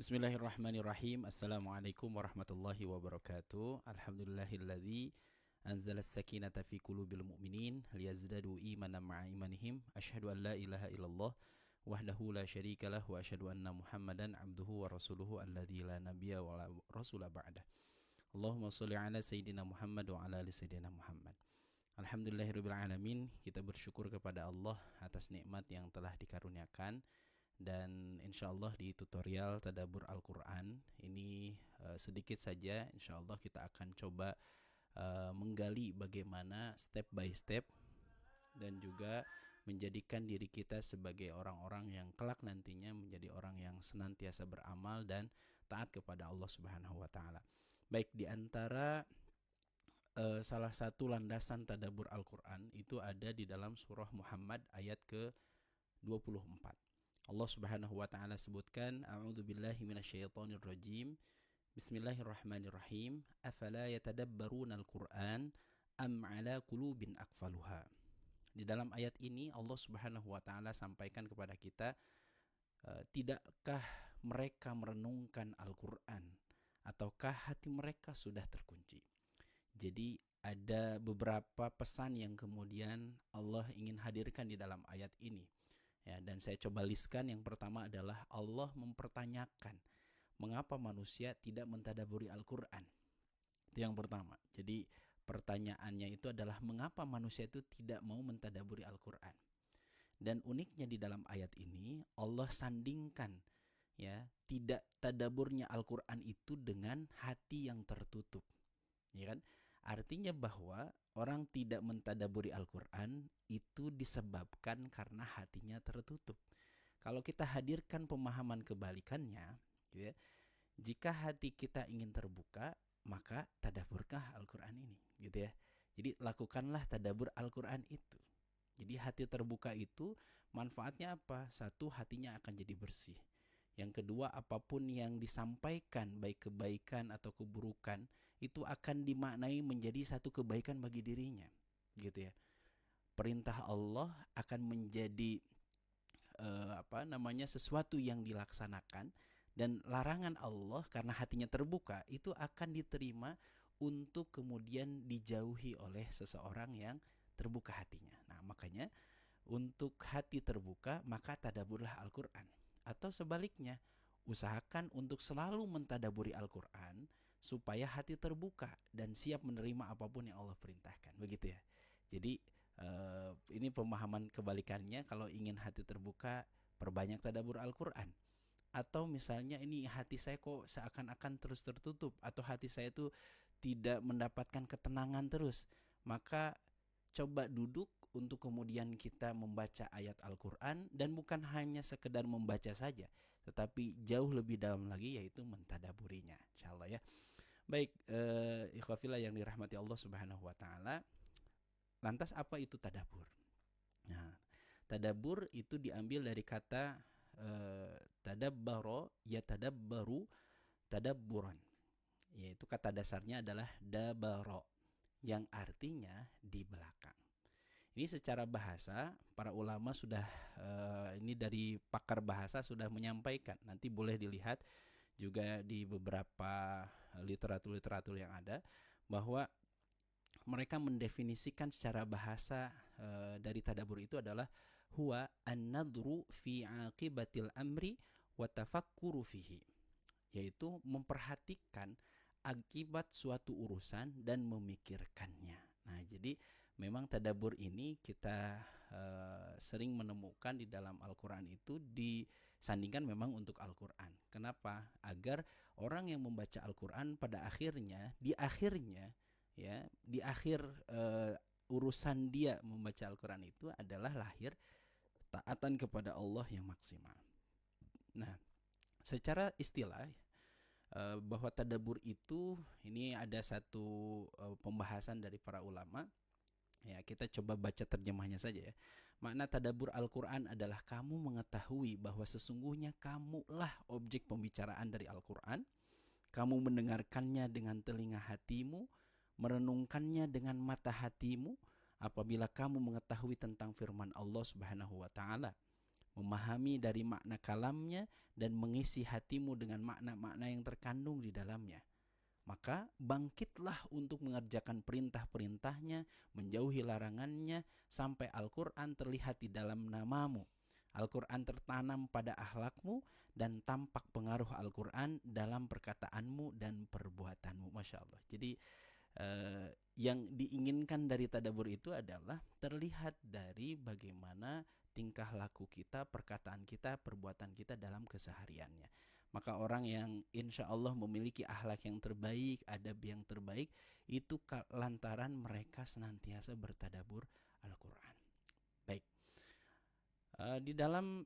Bismillahirrahmanirrahim. Assalamualaikum warahmatullahi wabarakatuh. Alhamdulillahilladzi anzala as-sakinata fi qulubil mu'minin liyazdadu imanan ma'a imanihim. Asyhadu an la ilaha illallah wahdahu la syarikalah wa asyhadu anna Muhammadan abduhu wa rasuluhu alladzi la nabiyya wa la rasula ba'dah. Allahumma shalli ala sayyidina Muhammad wa ala ali sayyidina Muhammad. Alhamdulillahirabbil alamin. Kita bersyukur kepada Allah atas nikmat yang telah dikaruniakan. Dan insyaallah di tutorial Tadabbur Al-Quran ini sedikit saja insyaallah kita akan coba menggali bagaimana step by step dan juga menjadikan diri kita sebagai orang-orang yang kelak nantinya menjadi orang yang senantiasa beramal dan taat kepada Allah Subhanahu wa taala. Baik, di antara salah satu landasan Tadabbur Al-Quran itu ada di dalam surah Muhammad ayat ke-24. Allah Subhanahu wa taala sebutkan, a'udzubillahi minasyaitonirrajim. Bismillahirrahmanirrahim. Afala yatadabbaruna al-Qur'an am 'ala qulubin aqfaluha. Di dalam ayat ini Allah Subhanahu wa taala sampaikan kepada kita, tidakkah mereka merenungkan Al-Qur'an ataukah hati mereka sudah terkunci? Jadi ada beberapa pesan yang kemudian Allah ingin hadirkan di dalam ayat ini. Ya, dan saya coba listkan. Yang pertama adalah Allah mempertanyakan mengapa manusia tidak mentadaburi Al-Quran. Itu yang pertama. Jadi pertanyaannya itu adalah mengapa manusia itu tidak mau mentadaburi Al-Quran. Dan uniknya di dalam ayat ini Allah sandingkan ya tidak tadaburnya Al-Quran itu dengan hati yang tertutup. Ya kan? Artinya bahwa orang tidak mentadaburi Al-Quran itu disebabkan karena hatinya tertutup. Kalau kita hadirkan pemahaman kebalikannya, gitu ya, jika hati kita ingin terbuka, maka tadaburkah Al-Quran ini, gitu ya. Jadi lakukanlah tadabur Al-Quran itu. Jadi hati terbuka itu manfaatnya apa? Satu, hatinya akan jadi bersih. Yang kedua, apapun yang disampaikan, baik kebaikan atau keburukan, itu akan dimaknai menjadi satu kebaikan bagi dirinya, gitu ya. Perintah Allah akan menjadi sesuatu yang dilaksanakan, dan larangan Allah karena hatinya terbuka itu akan diterima untuk kemudian dijauhi oleh seseorang yang terbuka hatinya. Nah, makanya untuk hati terbuka maka tadaburlah Al-Quran. Atau sebaliknya, usahakan untuk selalu mentadaburi Al-Quran supaya hati terbuka dan siap menerima apapun yang Allah perintahkan. Begitu ya. Jadi ini pemahaman kebalikannya. Kalau ingin hati terbuka, perbanyak tadabbur Al-Quran. Atau misalnya ini hati saya kok seakan-akan terus tertutup, atau hati saya itu tidak mendapatkan ketenangan terus, maka coba duduk untuk kemudian kita membaca ayat Al-Quran. Dan bukan hanya sekedar membaca saja, tetapi jauh lebih dalam lagi, yaitu mentadaburinya, insyaallah ya. Baik, ikhwafillah yang dirahmati Allah Subhanahu wa taala. Lantas apa itu tadabbur? Nah, tadabbur itu diambil dari kata tadabbaro yatadabbaru tadabburan. Yaitu kata dasarnya adalah dabaro, yang artinya di belakang. Ini secara bahasa para ulama sudah ini dari pakar bahasa sudah menyampaikan. Nanti boleh dilihat juga di beberapa literatur yang ada bahwa mereka mendefinisikan secara bahasa dari tadabbur itu adalah huwa an-nadru fi aqibatil amri wa tafakkuru fihi, yaitu memperhatikan akibat suatu urusan dan memikirkannya. Nah, jadi memang tadabbur ini kita sering menemukan di dalam Al-Quran itu disandingkan memang untuk Al-Quran. Kenapa? Agar orang yang membaca Al-Quran pada akhirnya, di akhir urusan dia membaca Al-Quran itu adalah lahir taatan kepada Allah yang maksimal. Nah, secara istilah bahwa tadabbur itu, ini ada satu pembahasan dari para ulama. Ya, kita coba baca terjemahnya saja ya. Makna tadabbur Al-Quran adalah kamu mengetahui bahwa sesungguhnya kamulah objek pembicaraan dari Al-Quran. Kamu mendengarkannya dengan telinga hatimu, merenungkannya dengan mata hatimu. Apabila kamu mengetahui tentang firman Allah Subhanahu wa taala, memahami dari makna kalamnya dan mengisi hatimu dengan makna-makna yang terkandung di dalamnya. Maka bangkitlah untuk mengerjakan perintah-perintahnya, menjauhi larangannya, sampai Al-Quran terlihat di dalam namamu. Al-Quran tertanam pada akhlakmu dan tampak pengaruh Al-Quran dalam perkataanmu dan perbuatanmu. Masya Allah. Jadi yang diinginkan dari tadabbur itu adalah terlihat dari bagaimana tingkah laku kita, perkataan kita, perbuatan kita dalam kesehariannya. Maka orang yang insya Allah memiliki akhlak yang terbaik, adab yang terbaik, itu lantaran mereka senantiasa bertadabbur Al-Quran. Baik, di dalam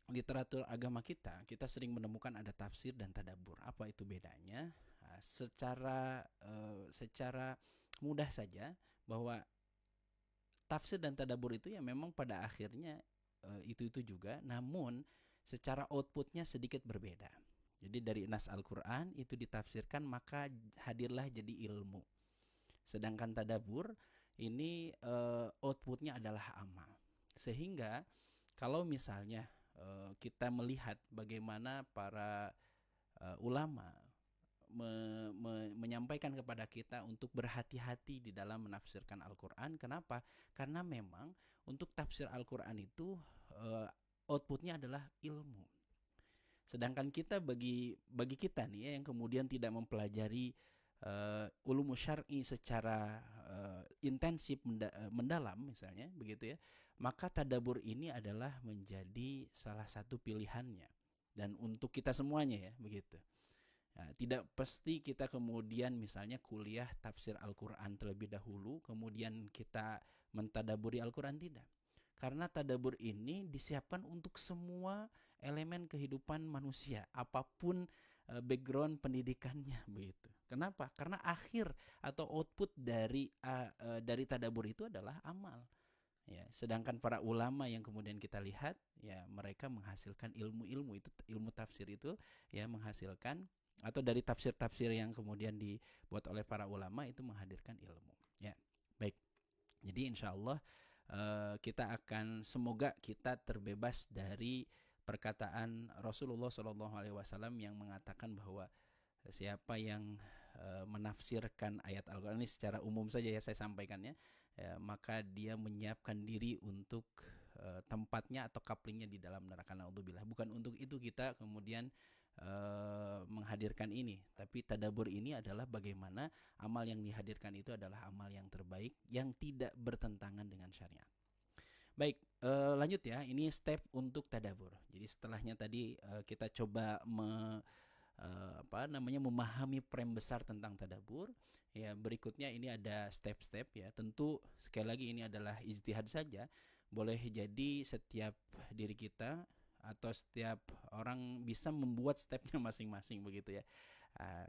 literatur agama kita sering menemukan ada tafsir dan tadabbur. Apa itu bedanya? Secara mudah saja bahwa tafsir dan tadabbur itu ya memang pada akhirnya itu juga, namun secara outputnya sedikit berbeda. Jadi dari nas Al-Quran itu ditafsirkan maka hadirlah jadi ilmu. Sedangkan tadabbur ini outputnya adalah amal. Sehingga kalau misalnya kita melihat bagaimana para ulama menyampaikan kepada kita untuk berhati-hati di dalam menafsirkan Al-Quran. Kenapa? Karena memang untuk tafsir Al-Quran itu outputnya adalah ilmu. Sedangkan kita bagi kita nih ya, yang kemudian tidak mempelajari ulum syar'i secara intensif mendalam misalnya begitu ya, maka tadabbur ini adalah menjadi salah satu pilihannya dan untuk kita semuanya ya begitu. Nah, tidak pasti kita kemudian misalnya kuliah tafsir Al-Quran terlebih dahulu kemudian kita mentadaburi Al-Quran, tidak. Karena tadabbur ini disiapkan untuk semua elemen kehidupan manusia, apapun background pendidikannya begitu. Kenapa? Karena akhir atau output dari tadabbur itu adalah amal. Ya, sedangkan para ulama yang kemudian kita lihat ya mereka menghasilkan ilmu-ilmu itu, ilmu tafsir itu ya menghasilkan, atau dari tafsir-tafsir yang kemudian dibuat oleh para ulama itu menghadirkan ilmu. Ya, baik. Jadi insya Allah kita akan, semoga kita terbebas dari perkataan Rasulullah SAW yang mengatakan bahwa siapa yang menafsirkan ayat Al-Quran ini secara umum saja ya saya sampaikannya, maka dia menyiapkan diri untuk tempatnya atau kaplingnya di dalam neraka. Naudzubillah. Bukan untuk itu kita kemudian menghadirkan ini, tapi tadabbur ini adalah bagaimana amal yang dihadirkan itu adalah amal yang terbaik yang tidak bertentangan dengan syariat. Baik, lanjut ya. Ini step untuk tadabbur. Jadi setelahnya tadi kita coba memahami frame besar tentang tadabbur. Ya, berikutnya ini ada step-step ya. Tentu sekali lagi ini adalah ijtihad saja. Boleh jadi setiap diri kita atau setiap orang bisa membuat stepnya masing-masing begitu ya.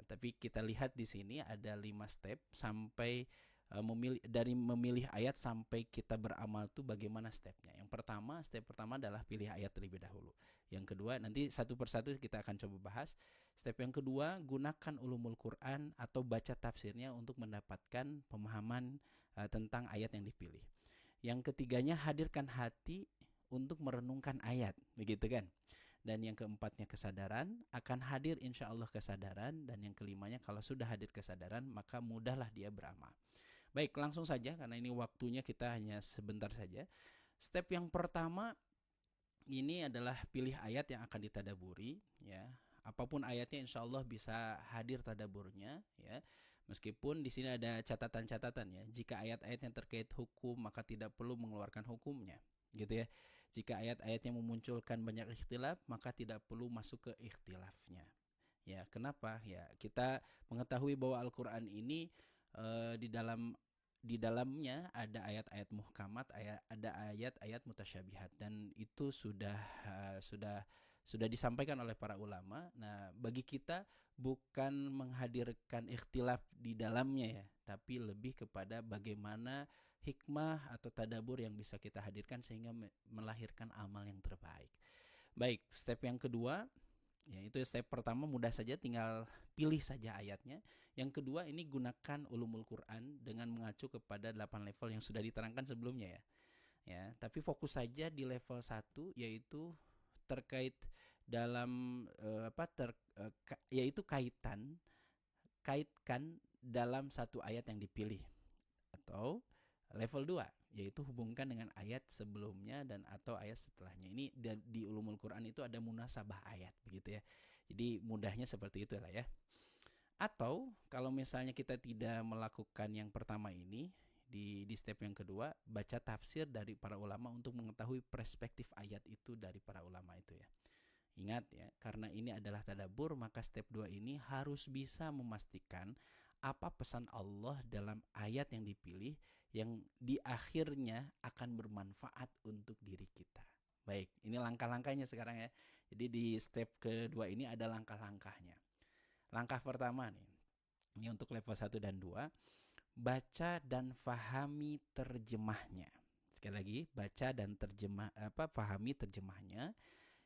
Tapi kita lihat di sini ada 5 step sampai memilih ayat sampai kita beramal tuh bagaimana stepnya. Step pertama adalah pilih ayat terlebih dahulu. Yang kedua, nanti satu persatu kita akan coba bahas. Step yang kedua, gunakan ulumul Quran atau baca tafsirnya untuk mendapatkan pemahaman tentang ayat yang dipilih. Yang ketiganya, hadirkan hati untuk merenungkan ayat, begitu kan? Dan yang keempatnya kesadaran, akan hadir insya Allah kesadaran. Dan yang kelimanya, kalau sudah hadir kesadaran maka mudahlah dia beramal. Baik, langsung saja karena ini waktunya kita hanya sebentar saja. Step yang pertama ini adalah pilih ayat yang akan ditadaburi ya. Apapun ayatnya insya Allah bisa hadir tadaburnya ya. Meskipun di sini ada catatan-catatan ya. Jika ayat-ayat yang terkait hukum maka tidak perlu mengeluarkan hukumnya, gitu ya. Jika ayat-ayatnya memunculkan banyak ikhtilaf maka tidak perlu masuk ke ikhtilafnya. Ya, kenapa? Ya, kita mengetahui bahwa Al-Qur'an ini di dalamnya ada ayat-ayat muhkamat, ada ayat-ayat mutasyabihat, dan itu sudah disampaikan oleh para ulama. Nah, bagi kita bukan menghadirkan ikhtilaf di dalamnya ya, tapi lebih kepada bagaimana hikmah atau tadabbur yang bisa kita hadirkan sehingga melahirkan amal yang terbaik. Baik, step yang kedua, ya itu step pertama mudah saja, tinggal pilih saja ayatnya. Yang kedua ini gunakan ulumul Quran dengan mengacu kepada 8 level yang sudah diterangkan sebelumnya ya. ya. Tapi fokus saja di level 1, yaitu terkait dalam yaitu kaitkan dalam satu ayat yang dipilih. Atau level 2, yaitu hubungkan dengan ayat sebelumnya dan atau ayat setelahnya. Ini di ulumul Quran itu ada munasabah ayat, begitu ya. Jadi mudahnya seperti itulah ya. Atau kalau misalnya kita tidak melakukan yang pertama ini, di step yang kedua, baca tafsir dari para ulama untuk mengetahui perspektif ayat itu dari para ulama itu ya. Ingat ya, karena ini adalah tadabbur, maka step 2 ini harus bisa memastikan apa pesan Allah dalam ayat yang dipilih yang di akhirnya akan bermanfaat untuk diri kita. Baik, ini langkah-langkahnya sekarang ya. Jadi di step kedua ini ada langkah-langkahnya. Langkah pertama nih, ini untuk level 1 dan 2, baca dan fahami terjemahnya. Sekali lagi, baca dan fahami terjemahnya.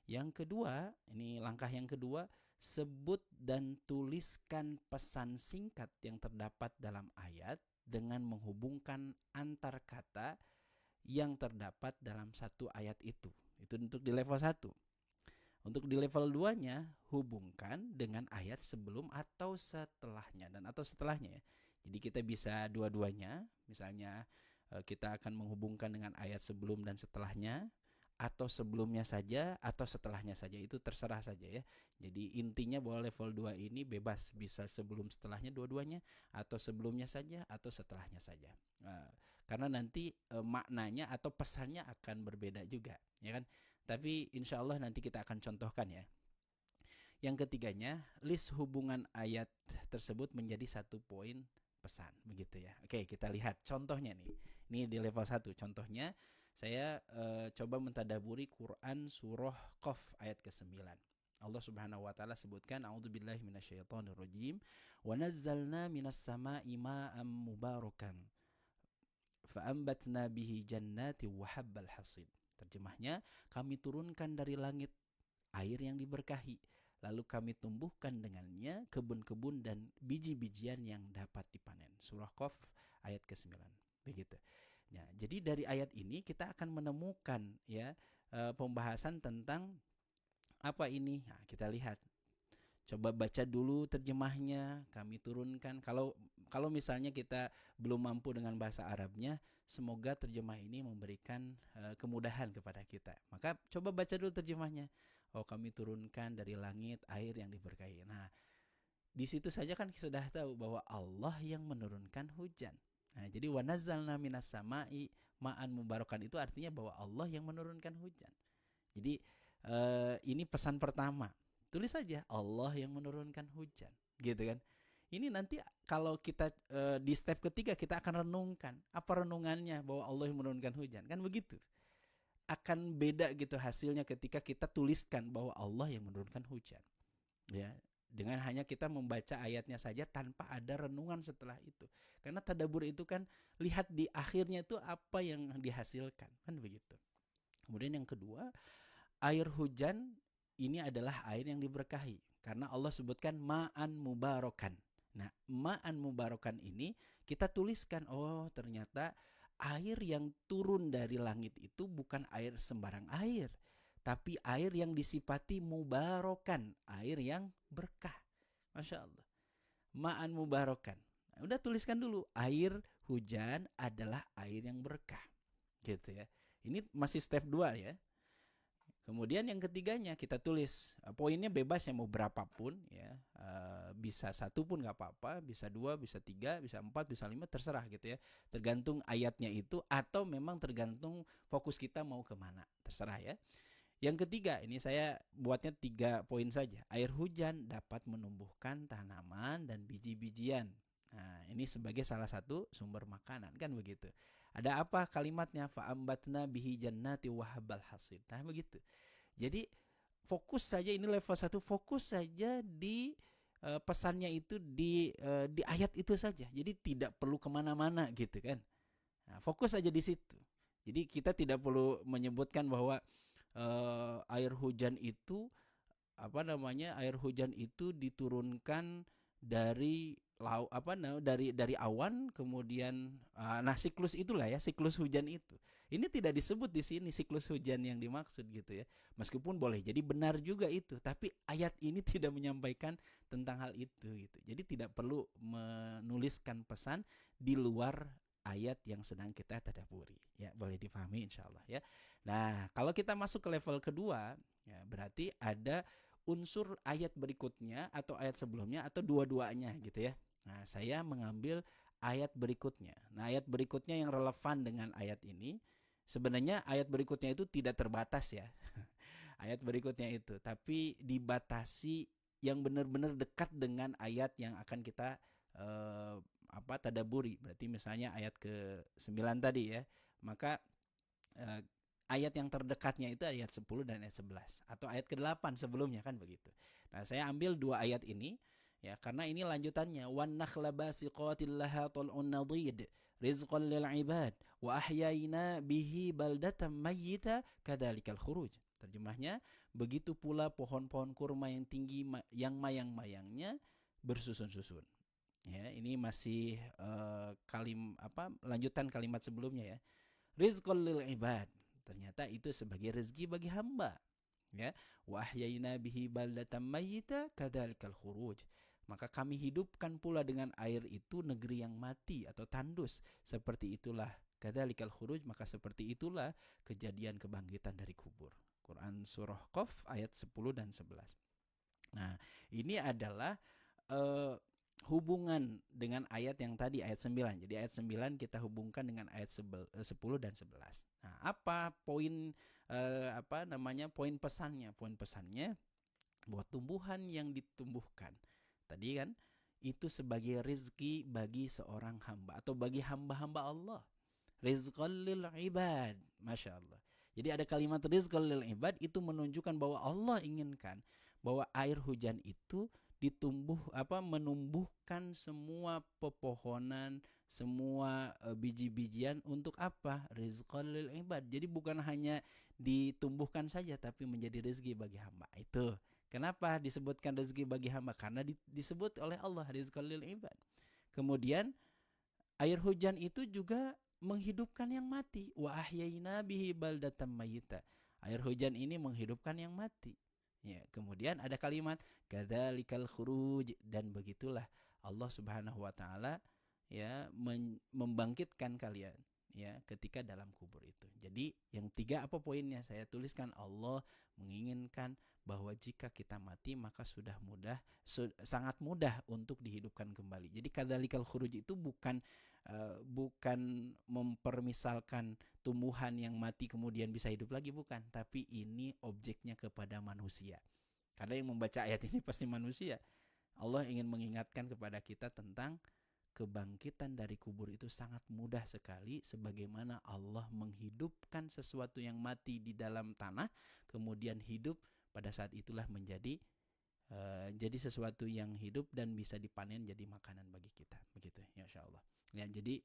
Yang kedua, ini langkah yang kedua, sebut dan tuliskan pesan singkat yang terdapat dalam ayat dengan menghubungkan antar kata yang terdapat dalam satu ayat itu. Itu untuk di level 1. Untuk di level 2-nya, hubungkan dengan ayat sebelum atau setelahnya dan atau setelahnya ya. Jadi kita bisa dua-duanya, misalnya kita akan menghubungkan dengan ayat sebelum dan setelahnya, atau sebelumnya saja atau setelahnya saja, itu terserah saja ya. Jadi intinya bahwa level 2 ini bebas, bisa sebelum setelahnya dua-duanya, atau sebelumnya saja atau setelahnya saja. Karena nanti maknanya atau pesannya akan berbeda juga, ya kan? Tapi insya Allah nanti kita akan contohkan ya. Yang ketiganya, list hubungan ayat tersebut menjadi satu poin pesan, begitu ya. Oke, kita lihat contohnya nih. Ini di level 1. Contohnya, saya coba mentadaburi Quran surah Qaf ayat ke-9. Allah Subhanahu wa taala sebutkan, a'udzubillahi minasyaitonirrajim, wa nazzalna minas sama'i ma'am mubarakan fa'ambatna bihi jannati wa habbal hasid. Terjemahnya, kami turunkan dari langit air yang diberkahi, lalu kami tumbuhkan dengannya kebun-kebun dan biji-bijian yang dapat dipanen. Surah Qaf ayat ke-9. Begitu. Ya, jadi dari ayat ini kita akan menemukan ya pembahasan tentang apa ini. Nah, kita lihat. Coba baca dulu terjemahnya, kami turunkan. Kalau misalnya kita belum mampu dengan bahasa Arabnya, semoga terjemah ini memberikan kemudahan kepada kita. Maka coba baca dulu terjemahnya. Oh, kami turunkan dari langit air yang diberkahi. Nah, di situ saja kan sudah tahu bahwa Allah yang menurunkan hujan. Nah, jadi wa nazzalna minas sama'i ma'an mubarakan itu artinya bahwa Allah yang menurunkan hujan. Jadi ini pesan pertama. Tulis saja Allah yang menurunkan hujan, gitu kan. Ini nanti kalau kita di step ketiga kita akan renungkan apa renungannya bahwa Allah yang menurunkan hujan, kan begitu. Akan beda gitu hasilnya ketika kita tuliskan bahwa Allah yang menurunkan hujan. Ya, dengan hanya kita membaca ayatnya saja tanpa ada renungan setelah itu. Karena tadabbur itu kan lihat di akhirnya itu apa yang dihasilkan, kan begitu. Kemudian yang kedua, air hujan ini adalah air yang diberkahi karena Allah sebutkan ma'an mubarakan. Nah, ma'an mubarakan ini kita tuliskan, oh ternyata air yang turun dari langit itu bukan air sembarang air, tapi air yang disifati mubarakan, air yang berkah. Masya Allah. Ma'an mubarakan. Nah, udah tuliskan dulu, air hujan adalah air yang berkah. Gitu ya. Ini masih step 2 ya. Kemudian yang ketiganya kita tulis poinnya bebas ya, mau berapapun ya, bisa 1 pun nggak apa-apa, bisa 2, bisa 3, bisa 4, bisa 5, terserah gitu ya, tergantung ayatnya itu atau memang tergantung fokus kita mau kemana, terserah ya. Yang ketiga, ini saya buatnya 3 poin saja. Air hujan dapat menumbuhkan tanaman dan biji-bijian. Nah, ini sebagai salah satu sumber makanan, kan begitu. Ada apa kalimatnya? Fa'ambatna bihi jannati wa habbal hasid. Nah, begitu. Jadi fokus saja, ini level 1, fokus saja di pesannya itu di ayat itu saja. Jadi tidak perlu kemana-mana gitu kan. Nah, fokus saja di situ. Jadi kita tidak perlu menyebutkan bahwa air hujan itu air hujan itu diturunkan dari dari awan, kemudian siklus itulah ya, siklus hujan itu Ini tidak disebut di sini siklus hujan yang dimaksud gitu ya. Meskipun boleh jadi benar juga itu, tapi ayat ini tidak menyampaikan tentang hal itu gitu. Jadi tidak perlu menuliskan pesan di luar ayat yang sedang kita tadabburi. Ya, boleh difahami insyaallah ya. Nah, kalau kita masuk ke level kedua, ya berarti ada unsur ayat berikutnya atau ayat sebelumnya atau dua-duanya gitu ya. Nah, saya mengambil ayat berikutnya. Nah, ayat berikutnya yang relevan dengan ayat ini, sebenarnya ayat berikutnya itu tidak terbatas ya. Ayat berikutnya itu, tapi dibatasi yang benar-benar dekat dengan ayat yang akan kita tadaburi. Berarti misalnya ayat ke-9 tadi ya. Maka eh, ayat yang terdekatnya itu ayat 10 dan ayat 11 atau ayat ke-8 sebelumnya kan begitu. Nah, saya ambil dua ayat ini ya karena ini lanjutannya wan nakhla basiqatil laha tal'un nadid rizqan lil ibad wa ahyayna bihi baldatan mayyita kadzalikal khuruj. Terjemahnya, begitu pula pohon-pohon kurma yang tinggi yang mayang-mayangnya bersusun-susun. Ya, ini masih lanjutan kalimat sebelumnya ya. Rizqan lil ibad. Ternyata itu sebagai rezeki bagi hamba. Ya, wa ahyayna bihi baldatan mayyita kadzalikal khuruj. Maka kami hidupkan pula dengan air itu negeri yang mati atau tandus. Seperti itulah kadzalikal khuruj, maka seperti itulah kejadian kebangkitan dari kubur. Quran surah Qaf ayat 10 dan 11. Nah, ini adalah hubungan dengan ayat yang tadi ayat 9. Jadi ayat 9 kita hubungkan dengan ayat 10 dan 11. Nah, apa poin poin pesannya? Poin pesannya bahwa tumbuhan yang ditumbuhkan tadi kan itu sebagai rezeki bagi seorang hamba atau bagi hamba-hamba Allah. Rizqan lil ibad. Masya Allah. Jadi ada kalimat rizqan lil ibad itu menunjukkan bahwa Allah inginkan bahwa air hujan itu menumbuhkan semua pepohonan, semua biji-bijian untuk apa? Rizqan lil ibad. Jadi bukan hanya ditumbuhkan saja tapi menjadi rezeki bagi hamba. Itu. Kenapa disebutkan rezeki bagi hamba? Karena disebut oleh Allah rizqan lil ibad. Kemudian air hujan itu juga menghidupkan yang mati. Wa ahyayna bihi baldatan mayyita. Air hujan ini menghidupkan yang mati. Ya, kemudian ada kalimat kadzalikal khuruj, dan begitulah Allah Subhanahu wa taala ya membangkitkan kalian ya ketika dalam kubur itu. Jadi yang tiga apa poinnya? Saya tuliskan Allah menginginkan bahwa jika kita mati maka sangat mudah untuk dihidupkan kembali. Jadi kadzalikal khuruj itu bukan mempermisalkan tumbuhan yang mati kemudian bisa hidup lagi, bukan, tapi ini objeknya kepada manusia. Karena yang membaca ayat ini pasti manusia. Allah ingin mengingatkan kepada kita tentang kebangkitan dari kubur itu sangat mudah sekali, sebagaimana Allah menghidupkan sesuatu yang mati di dalam tanah kemudian hidup, pada saat itulah menjadi jadi sesuatu yang hidup dan bisa dipanen jadi makanan bagi kita, begitu ya insyaallah. Ya, jadi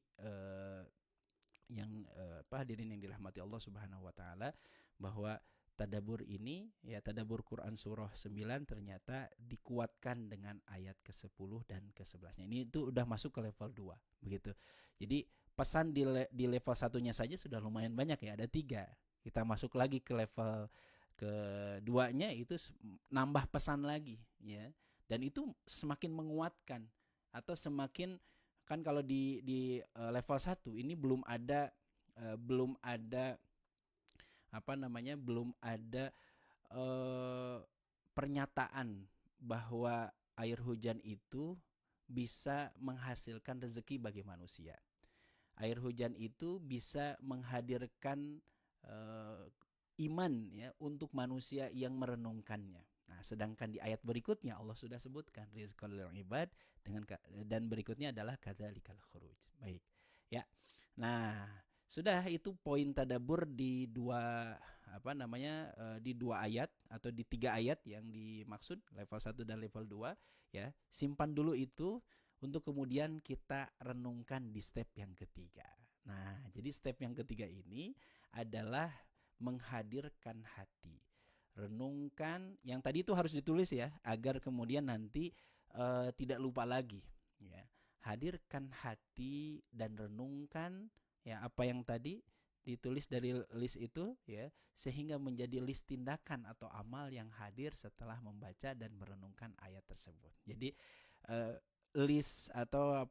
hadirin yang dirahmati Allah Subhanahu wa taala, bahwa tadabbur ini ya, tadabbur Quran surah 9 ternyata dikuatkan dengan ayat ke-10 dan ke-11-nya. Ini itu udah masuk ke level 2, begitu. Jadi pesan di level satunya saja sudah lumayan banyak ya, ada 3. Kita masuk lagi ke level keduanya, itu nambah pesan lagi ya. Dan itu semakin menguatkan atau semakin, kan kalau di level 1 ini belum ada pernyataan bahwa air hujan itu bisa menghasilkan rezeki bagi manusia. Air hujan itu bisa menghadirkan iman ya untuk manusia yang merenungkannya. Nah, sedangkan di ayat berikutnya Allah sudah sebutkan rizqal lil ibad dan berikutnya adalah kadzalikal khuruj. Baik. Ya. Nah, sudah itu poin tadabbur di di 2 ayat atau di 3 ayat yang dimaksud, level 1 dan level 2 ya. Simpan dulu itu untuk kemudian kita renungkan di step yang ketiga. Nah, jadi step yang ketiga ini adalah menghadirkan hati. Renungkan yang tadi itu harus ditulis ya, agar kemudian nanti tidak lupa lagi ya. Hadirkan hati dan renungkan ya apa yang tadi ditulis dari list itu ya, sehingga menjadi list tindakan atau amal yang hadir setelah membaca dan merenungkan ayat tersebut. Jadi list atau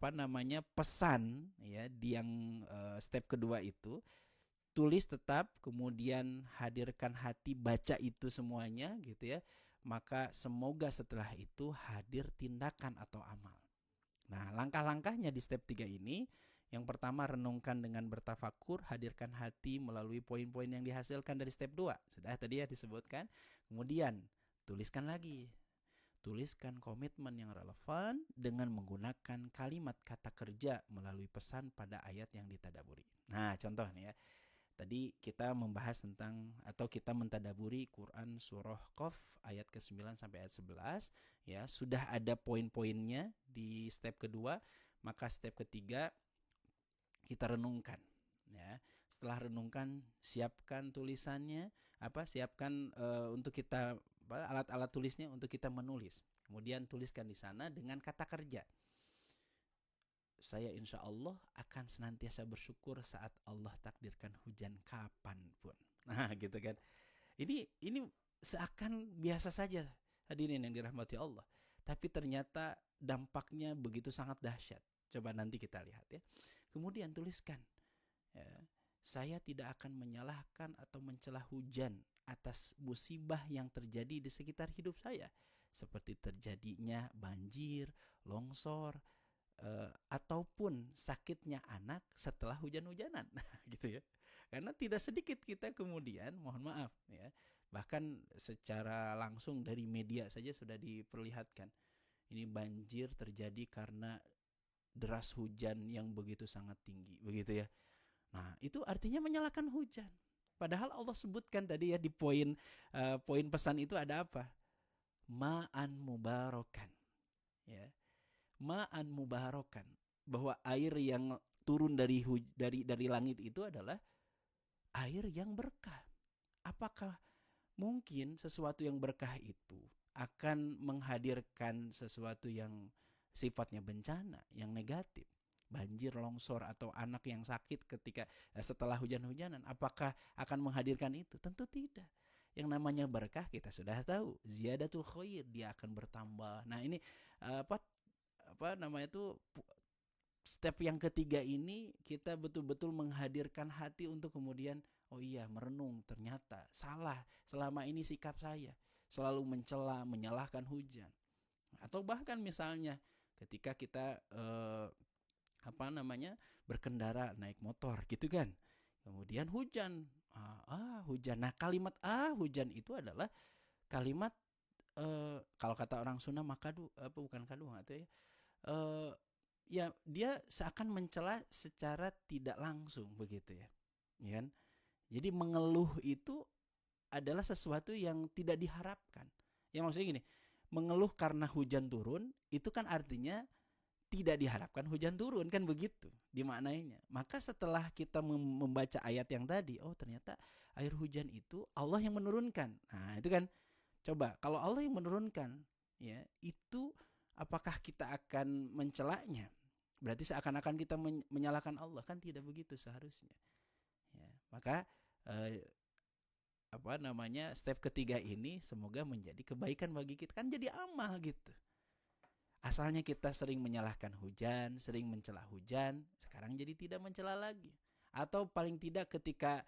pesan ya di yang step kedua itu, tulis tetap, kemudian hadirkan hati baca itu semuanya gitu ya. Maka semoga setelah itu hadir tindakan atau amal. Nah, langkah-langkahnya di step 3 ini, yang pertama renungkan dengan bertafakur, hadirkan hati melalui poin-poin yang dihasilkan dari step 2. Sudah tadi ya disebutkan. Kemudian tuliskan lagi. Tuliskan komitmen yang relevan dengan menggunakan kalimat kata kerja melalui pesan pada ayat yang ditadaburi. Nah, contoh nih ya. Tadi kita membahas tentang atau kita mentadaburi Quran surah Qaf ayat ke-9 sampai ayat 11 ya, sudah ada poin-poinnya di step kedua, maka step ketiga kita renungkan ya. Setelah renungkan, siapkan tulisannya, siapkan untuk kita alat-alat tulisnya untuk kita menulis. Kemudian tuliskan di sana dengan kata kerja. Saya insya Allah akan senantiasa bersyukur saat Allah takdirkan hujan kapanpun. Nah gitu kan. Ini seakan biasa saja, hadirin yang dirahmati Allah. Tapi ternyata dampaknya begitu sangat dahsyat. Coba nanti kita lihat ya. Kemudian tuliskan ya, saya tidak akan menyalahkan atau mencela hujan atas musibah yang terjadi di sekitar hidup saya, seperti terjadinya banjir, longsor, ataupun sakitnya anak setelah hujan-hujanan. Nah, gitu ya. Karena tidak sedikit kita kemudian, mohon maaf ya, bahkan secara langsung dari media saja sudah diperlihatkan. Ini banjir terjadi karena deras hujan yang begitu sangat tinggi, begitu ya. Nah, itu artinya menyalahkan hujan. Padahal Allah sebutkan tadi ya di poin pesan itu ada apa? Ma'an mubarakan. Ya. Ma'an mubarakan, bahwa air yang turun dari langit itu adalah air yang berkah. Apakah mungkin sesuatu yang berkah itu akan menghadirkan sesuatu yang sifatnya bencana, yang negatif? Banjir, longsor, atau anak yang sakit ketika setelah hujan-hujanan, apakah akan menghadirkan itu? Tentu tidak. Yang namanya berkah kita sudah tahu, ziyadatul khair, dia akan bertambah. Nah, ini step yang ketiga ini kita betul-betul menghadirkan hati untuk kemudian oh iya, merenung, ternyata salah selama ini sikap saya, selalu mencela, menyalahkan hujan. Atau bahkan misalnya ketika kita berkendara naik motor gitu kan, kemudian hujan, hujan. Nah, kalimat hujan itu adalah kalimat kalau kata orang Sunda makadu, bukan kadu atau ya, ya dia seakan mencela secara tidak langsung begitu ya, ya kan? Jadi mengeluh itu adalah sesuatu yang tidak diharapkan. Ya maksudnya gini, mengeluh karena hujan turun itu kan artinya tidak diharapkan hujan turun, kan begitu dimaknainya. Maka setelah kita membaca ayat yang tadi, oh ternyata air hujan itu Allah yang menurunkan. Nah itu kan, coba kalau Allah yang menurunkan ya, itu apakah kita akan mencelanya? Berarti seakan-akan kita menyalahkan Allah, kan tidak begitu seharusnya. Ya, maka step ketiga ini semoga menjadi kebaikan bagi kita, kan jadi amal gitu. Asalnya kita sering menyalahkan hujan, sering mencela hujan, sekarang jadi tidak mencela lagi. Atau paling tidak ketika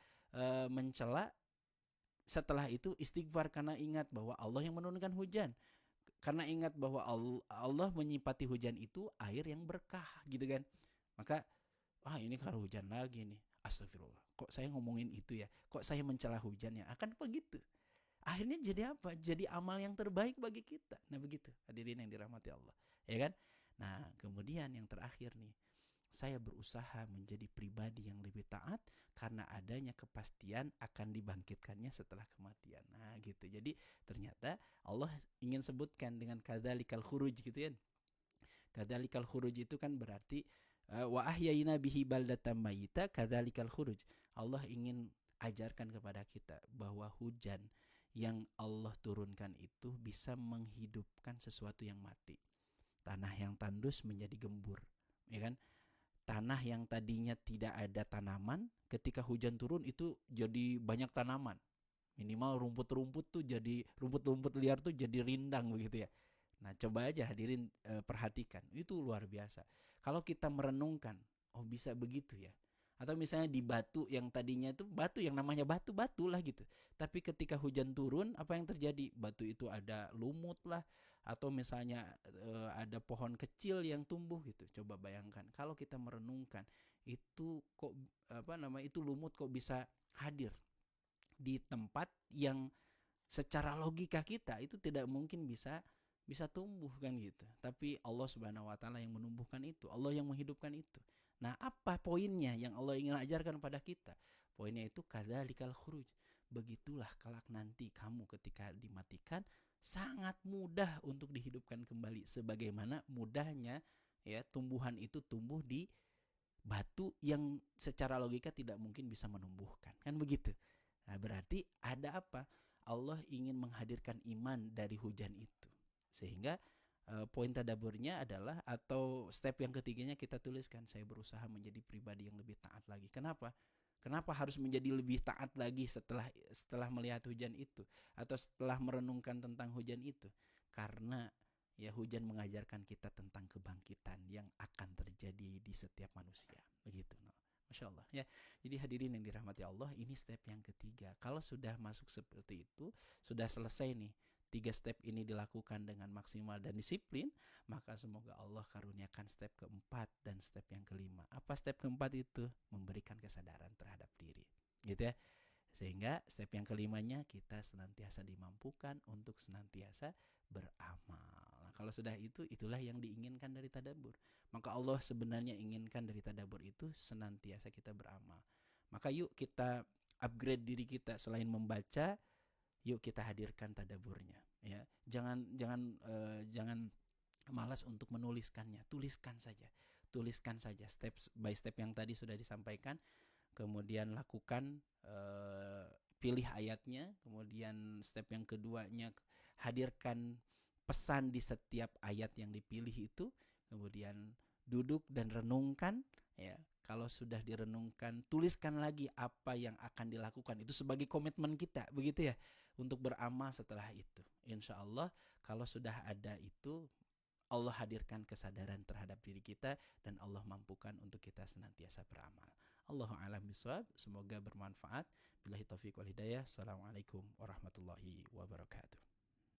mencela, setelah itu istighfar karena ingat bahwa Allah yang menurunkan hujan. Karena ingat bahwa Allah menyipati hujan itu air yang berkah gitu kan. Maka ini kalau hujan lagi nih, astagfirullah, kok saya ngomongin itu ya, kok saya mencela hujan ya, akan begitu. Akhirnya jadi apa? Jadi amal yang terbaik bagi kita. Nah begitu hadirin yang dirahmati Allah, ya kan. Nah kemudian yang terakhir nih, saya berusaha menjadi pribadi yang lebih taat karena adanya kepastian akan dibangkitkannya setelah kematian. Nah gitu. Jadi ternyata Allah ingin sebutkan dengan kadzalikal khuruj gitu ya. Kadzalikal khuruj itu kan berarti wa ahyayna bihi baldatan mayyita kadzalikal khuruj. Allah ingin ajarkan kepada kita bahwa hujan yang Allah turunkan itu bisa menghidupkan sesuatu yang mati. Tanah yang tandus menjadi gembur, ya kan? tanah yang tadinya tidak ada tanaman, ketika hujan turun itu jadi banyak tanaman. Minimal rumput-rumput tuh jadi, rumput-rumput liar tuh jadi rindang begitu ya. Nah, coba aja hadirin perhatikan, itu luar biasa. Kalau kita merenungkan, oh bisa begitu ya. Atau misalnya di batu yang tadinya itu batu, yang namanya batu-batu lah gitu. Tapi ketika hujan turun, apa yang terjadi? Batu itu ada lumut lah, atau misalnya ada pohon kecil yang tumbuh gitu. Coba bayangkan kalau kita merenungkan, itu kok itu lumut kok bisa hadir di tempat yang secara logika kita itu tidak mungkin bisa tumbuh kan gitu. Tapi Allah Subhanahu wa taala yang menumbuhkan itu, Allah yang menghidupkan itu. Nah, apa poinnya yang Allah ingin ajarkan pada kita? Poinnya itu kadzalikal khuruj. Begitulah kelak nanti kamu ketika dimatikan sangat mudah untuk dihidupkan kembali, sebagaimana mudahnya ya tumbuhan itu tumbuh di batu yang secara logika tidak mungkin bisa menumbuhkan. Kan begitu. Nah, berarti ada apa? Allah ingin menghadirkan iman dari hujan itu. Sehingga poin tadaburnya adalah, atau step yang ketiganya kita tuliskan, saya berusaha menjadi pribadi yang lebih taat lagi. Kenapa? Kenapa harus menjadi lebih taat lagi setelah melihat hujan itu, atau setelah merenungkan tentang hujan itu? Karena ya hujan mengajarkan kita tentang kebangkitan yang akan terjadi di setiap manusia. Begitu. Masya Allah ya. Jadi hadirin yang dirahmati Allah, ini step yang ketiga. Kalau sudah masuk seperti itu, sudah selesai nih, 3 step ini dilakukan dengan maksimal dan disiplin, maka semoga Allah karuniakan step keempat dan step yang kelima. Apa step keempat itu? Memberikan kesadaran terhadap diri, gitu ya. Sehingga step yang kelimanya, kita senantiasa dimampukan untuk senantiasa beramal. Nah, kalau sudah itu, itulah yang diinginkan dari tadabbur. Maka Allah sebenarnya inginkan dari tadabbur itu senantiasa kita beramal. Maka yuk kita upgrade diri kita, selain membaca, yuk kita hadirkan tadabburnya ya. Jangan malas untuk menuliskannya. Tuliskan saja step by step yang tadi sudah disampaikan. Kemudian lakukan, pilih ayatnya. Kemudian step yang keduanya, hadirkan pesan di setiap ayat yang dipilih itu. Kemudian duduk dan renungkan ya. Kalau sudah direnungkan, tuliskan lagi apa yang akan dilakukan. Itu sebagai komitmen kita, begitu ya, untuk beramal setelah itu. Insya Allah kalau sudah ada itu, Allah hadirkan kesadaran terhadap diri kita, dan Allah mampukan untuk kita senantiasa beramal. Allahu a'lam bishawab. Semoga bermanfaat. Billahi taufiq wal hidayah. Assalamualaikum warahmatullahi wabarakatuh.